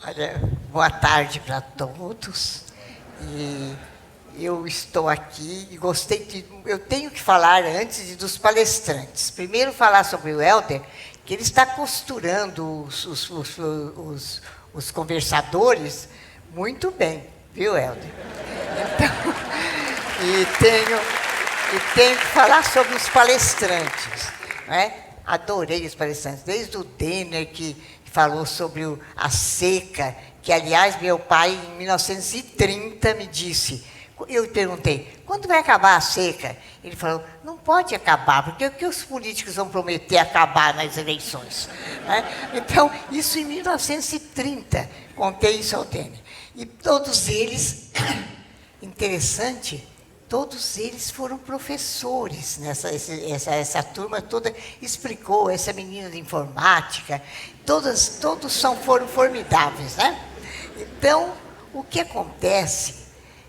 Olha, boa tarde para todos. E eu estou aqui e eu tenho que falar antes dos palestrantes. Primeiro falar sobre o Helder, que ele está costurando os conversadores muito bem, viu, Helder? Então, tenho que falar sobre os palestrantes, né? Adorei os palestrantes, desde o Denner, que falou sobre a seca, que, aliás, meu pai, em 1930, me disse, eu perguntei, quando vai acabar a seca? Ele falou, não pode acabar, porque o que os políticos vão prometer acabar nas eleições? Né? Então, isso em 1930, contei isso ao Denner. E todos eles, interessante, todos eles foram professores, essa turma toda explicou, essa menina de informática, todos foram formidáveis, né? Então, o que acontece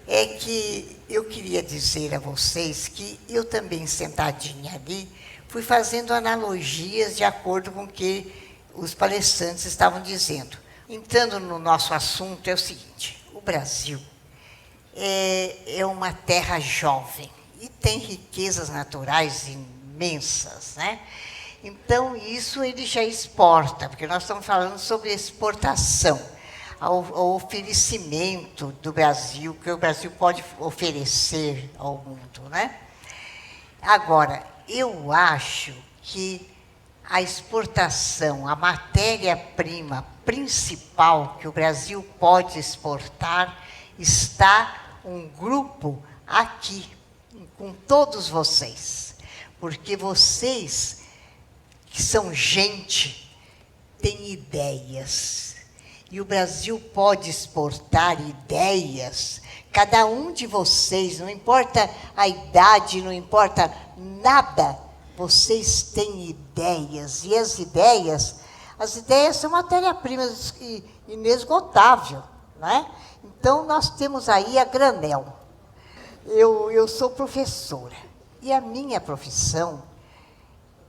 é que eu queria dizer a vocês que eu também, sentadinha ali, fui fazendo analogias de acordo com o que os palestrantes estavam dizendo. Entrando no nosso assunto, é o seguinte, o Brasil é uma terra jovem e tem riquezas naturais imensas, né? Então, isso ele já exporta, porque nós estamos falando sobre exportação, ao oferecimento do Brasil, que o Brasil pode oferecer ao mundo, né? Agora, eu acho que a exportação, a matéria-prima principal que o Brasil pode exportar, está um grupo aqui, com todos vocês, porque vocês, que são gente, têm ideias, e o Brasil pode exportar ideias, cada um de vocês, não importa a idade, não importa nada, vocês têm ideias, e as ideias são matéria-prima inesgotável, né? Então, nós temos aí a granel. Eu sou professora, e a minha profissão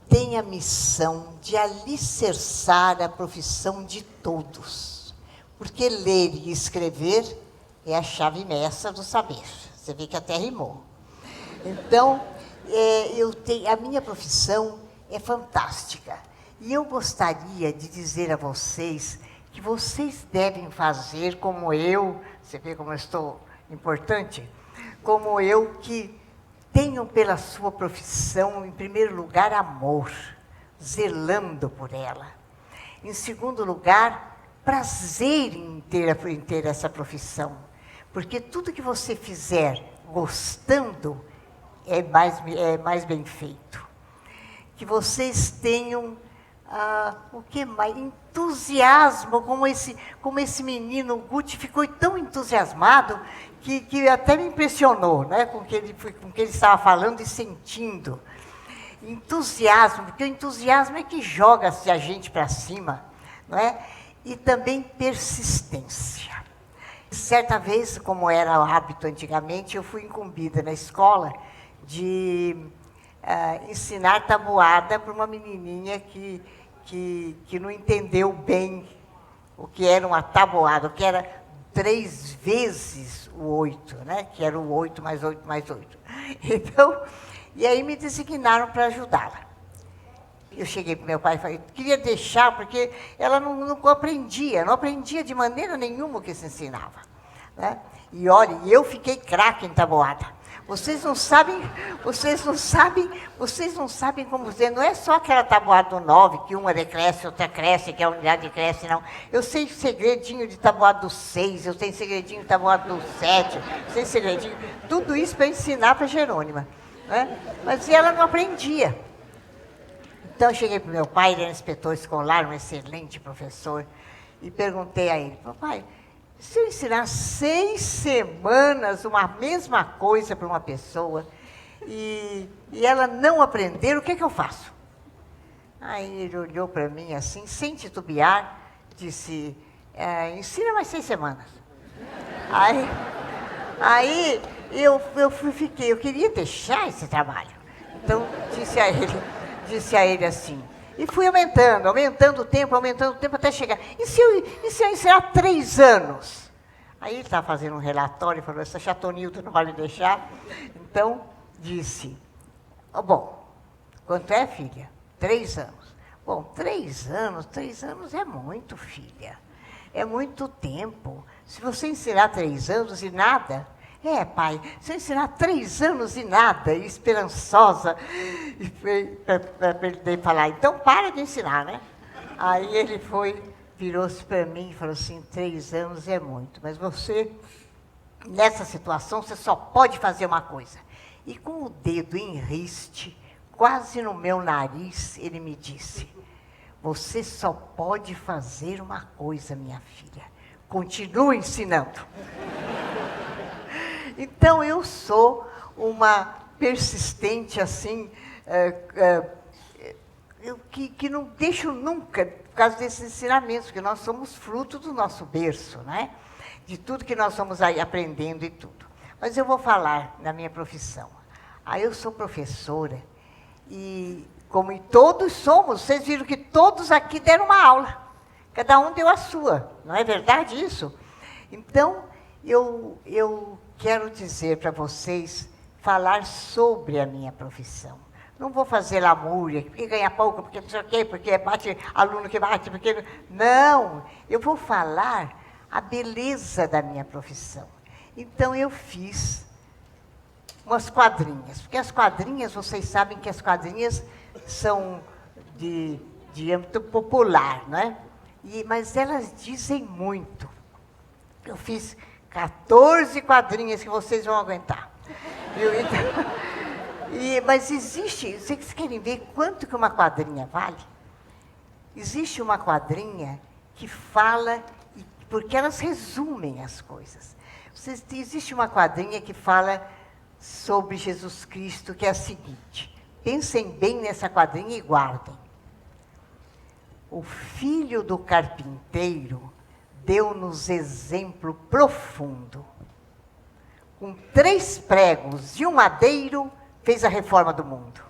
tem a missão de alicerçar a profissão de todos. Porque ler e escrever é a chave mestra do saber. Você vê que até rimou. Então, a minha profissão é fantástica. E eu gostaria de dizer a vocês que vocês devem fazer como eu, você vê como eu estou importante? Como eu, que tenham pela sua profissão, em primeiro lugar, amor, zelando por ela. Em segundo lugar, prazer em ter essa profissão, porque tudo que você fizer gostando é mais bem feito. Que vocês tenham o que mais? Entusiasmo, como esse menino, o Guti, ficou tão entusiasmado que até me impressionou, né, com o que ele estava falando e sentindo. Entusiasmo, porque o entusiasmo é que joga a gente para cima, não é? E também persistência. Certa vez, como era o hábito antigamente, eu fui incumbida na escola de ensinar tabuada para uma menininha que não entendeu bem o que era uma tabuada, o que era 3 vezes o 8, né? Que era o 8 mais 8 mais 8. Então, e aí me designaram para ajudá-la. Eu cheguei para o meu pai e falei, queria deixar, porque ela não aprendia de maneira nenhuma o que se ensinava, né? E olha, eu fiquei craque em tabuada. Vocês não sabem como dizer, não é só aquela tabuada do 9, que uma decresce, outra cresce, que a unidade cresce, não. Eu sei segredinho de tabuada do 6, eu sei segredinho de tabuada do 7, eu sei segredinho, tudo isso para ensinar para a Jerônima, né? Mas ela não aprendia. Então, eu cheguei para o meu pai, ele era inspetor escolar, um excelente professor, e perguntei a ele, papai, se eu ensinar 6 semanas uma mesma coisa para uma pessoa e ela não aprender, o que eu faço? Aí ele olhou para mim assim, sem titubear, disse, ensina mais 6 semanas. Aí eu queria deixar esse trabalho. Então, disse a ele assim, E fui aumentando o tempo, até chegar. E se eu ensinar 3 anos? Aí ele estava fazendo um relatório e falou, essa chatonilda não vai me deixar. Então, disse, bom, quanto é, filha? 3 anos. Bom, 3 anos é muito, filha. É muito tempo. Se você ensinar 3 anos e nada... pai, se eu ensinar 3 anos e nada, e esperançosa, para ele falar, então para de ensinar, né? Aí ele virou-se para mim e falou assim, 3 anos é muito, mas você, nessa situação, você só pode fazer uma coisa. E com o dedo em riste, quase no meu nariz, ele me disse, você só pode fazer uma coisa, minha filha, continue ensinando. Então, eu sou uma persistente, assim, que não deixo nunca, por causa desses ensinamentos, porque nós somos fruto do nosso berço, né? De tudo que nós estamos aí aprendendo e tudo. Mas eu vou falar na minha profissão. Eu sou professora e, como todos somos, vocês viram que todos aqui deram uma aula. Cada um deu a sua, não é verdade isso? Então, eu quero dizer para vocês, falar sobre a minha profissão. Não vou fazer lamúria, porque ganha pouco, porque não sei o quê, porque bate aluno que bate, porque... Não, eu vou falar a beleza da minha profissão. Então, eu fiz umas quadrinhas, porque as quadrinhas, vocês sabem que as quadrinhas são de âmbito popular, né? Mas elas dizem muito. Eu fiz 14 quadrinhas que vocês vão aguentar. Mas existe, vocês querem ver quanto que uma quadrinha vale? Existe uma quadrinha que fala, porque elas resumem as coisas. Existe uma quadrinha que fala sobre Jesus Cristo, que é a seguinte, pensem bem nessa quadrinha e guardem. O filho do carpinteiro deu-nos exemplo profundo. Com 3 pregos e um madeiro, fez a reforma do mundo.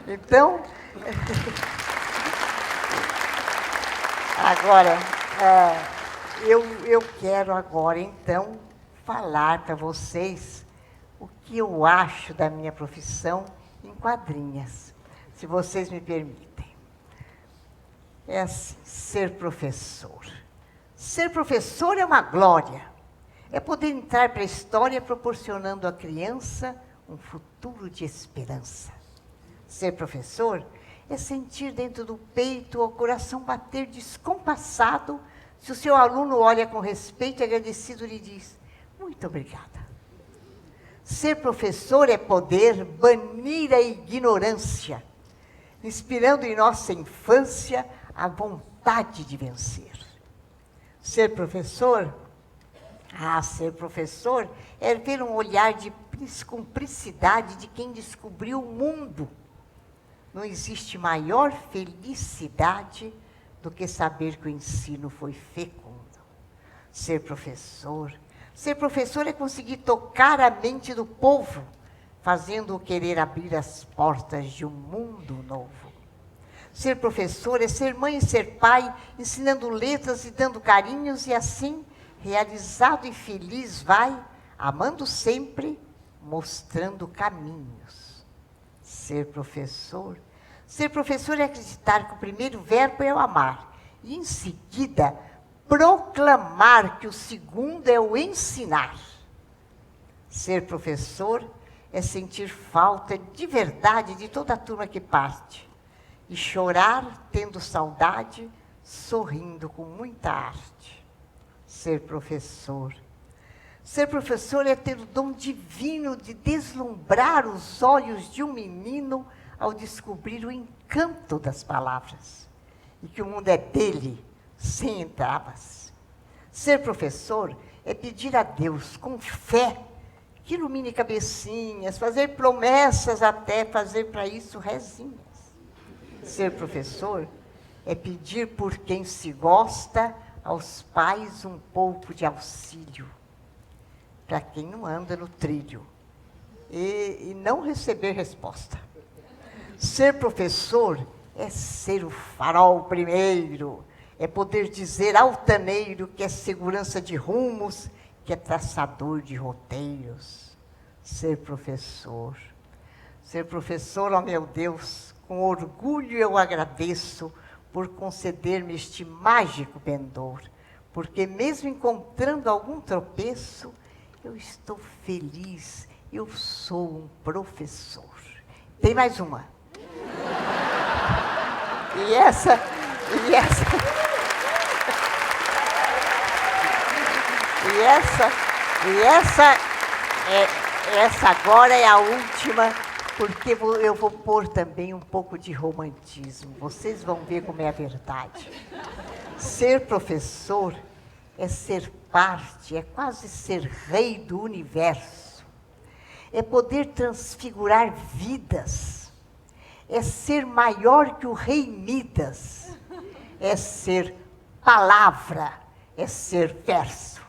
Então, agora, eu quero agora, então, falar para vocês o que eu acho da minha profissão em quadrinhas, se vocês me permitem. É assim, ser professor. Ser professor é uma glória. É poder entrar para a história proporcionando à criança um futuro de esperança. Ser professor é sentir dentro do peito o coração bater descompassado se o seu aluno olha com respeito e agradecido lhe diz, muito obrigada. Ser professor é poder banir a ignorância, inspirando em nossa infância a vontade de vencer. Ser professor é ver um olhar de cumplicidade de quem descobriu o mundo. Não existe maior felicidade do que saber que o ensino foi fecundo. Ser professor é conseguir tocar a mente do povo, fazendo-o querer abrir as portas de um mundo novo. Ser professor é ser mãe e ser pai, ensinando letras e dando carinhos, e assim, realizado e feliz vai, amando sempre, mostrando caminhos. Ser professor é acreditar que o primeiro verbo é o amar, e em seguida, proclamar que o segundo é o ensinar. Ser professor é sentir falta de verdade de toda a turma que parte, e chorar tendo saudade, sorrindo com muita arte. Ser professor é ter o dom divino de deslumbrar os olhos de um menino ao descobrir o encanto das palavras, e que o mundo é dele, sem entraves. Ser professor é pedir a Deus, com fé, que ilumine cabecinhas, fazer promessas até, fazer para isso rezinhas. Ser professor é pedir por quem se gosta aos pais um pouco de auxílio, para quem não anda no trilho, e não receber resposta. Ser professor é ser o farol primeiro, é poder dizer altaneiro que é segurança de rumos, que é traçador de roteiros. Ser professor. Ser professor, ó meu Deus, com orgulho eu agradeço por conceder-me este mágico pendor, porque mesmo encontrando algum tropeço, eu estou feliz, eu sou um professor. Tem mais uma. E essa agora é a última, porque eu vou pôr também um pouco de romantismo. Vocês vão ver como é a verdade. Ser professor é ser parte, é quase ser rei do universo. É poder transfigurar vidas. É ser maior que o rei Midas. É ser palavra, é ser verso.